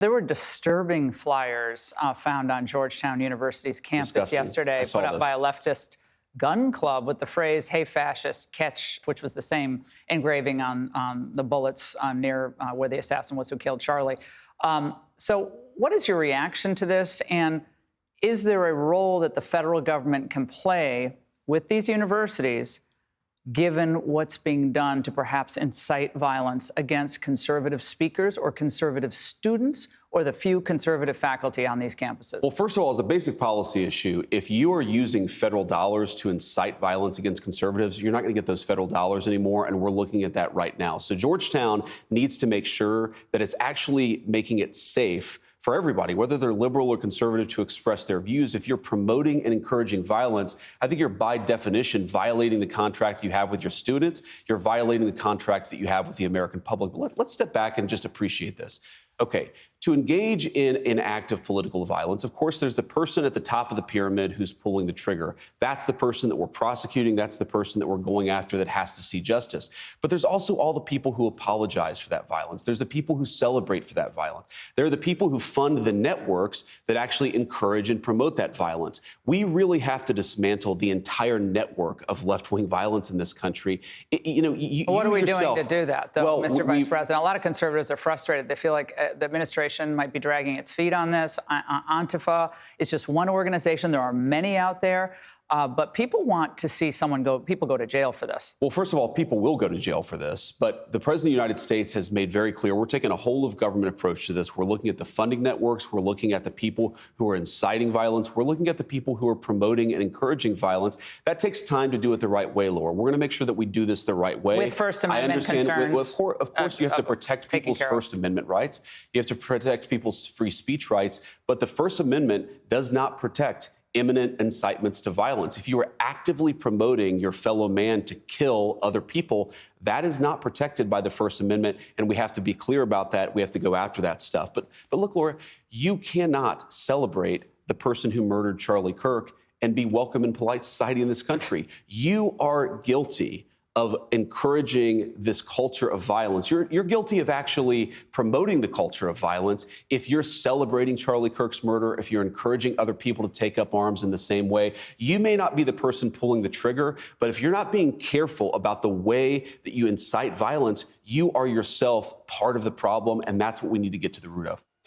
There were disturbing flyers found on Georgetown University's campus Disgusting. yesterday, I saw put up this. by a leftist gun club with the phrase, "Hey, fascist, catch," which was the same engraving on the bullets near where the assassin was who killed Charlie. So what is your reaction to this? And is there a role that the federal government can play with these universities, given what's being done to perhaps incite violence against conservative speakers or conservative students or the few conservative faculty on these campuses? Well, first of all, as a basic policy issue, if you are using federal dollars to incite violence against conservatives, you're not going to get those federal dollars anymore, and we're looking at that right now. So Georgetown needs to make sure that it's actually making it safe for everybody, whether they're liberal or conservative, to express their views. If you're promoting and encouraging violence, I think you're by definition violating the contract you have with your students. You're violating the contract that you have with the American public. But let's step back and just appreciate this. Okay, to engage in an act of political violence, of course, there's the person at the top of the pyramid who's pulling the trigger. That's the person that we're prosecuting. That's the person that we're going after that has to see justice. But there's also all the people who apologize for that violence. There's the people who celebrate for that violence. There are the people who fund the networks that actually encourage and promote that violence. We really have to dismantle the entire network of left-wing violence in this country. What are we doing to do that, though, well, Mr. Vice President? A lot of conservatives are frustrated. They feel like the administration might be dragging its feet on this. Antifa is just one organization. There are many out there. But people want to see people go to jail for this. Well, first of all, people will go to jail for this. But the President of the United States has made very clear we're taking a whole of government approach to this. We're looking at the funding networks. We're looking at the people who are inciting violence. We're looking at the people who are promoting and encouraging violence. That takes time to do it the right way, Laura. We're going to make sure that we do this the right way. With First Amendment concerns. Of course, you have to protect people's First Amendment rights. You have to protect people's free speech rights. But the First Amendment does not protect imminent incitements to violence. If you are actively promoting your fellow man to kill other people, that is not protected by the First Amendment, and we have to be clear about that. We have to go after that stuff. But look, Laura, you cannot celebrate the person who murdered Charlie Kirk and be welcome in polite society in this country. You are guilty of encouraging this culture of violence. You're guilty of actually promoting the culture of violence if you're celebrating Charlie Kirk's murder, if you're encouraging other people to take up arms in the same way. You may not be the person pulling the trigger, but if you're not being careful about the way that you incite violence, you are yourself part of the problem, and that's what we need to get to the root of.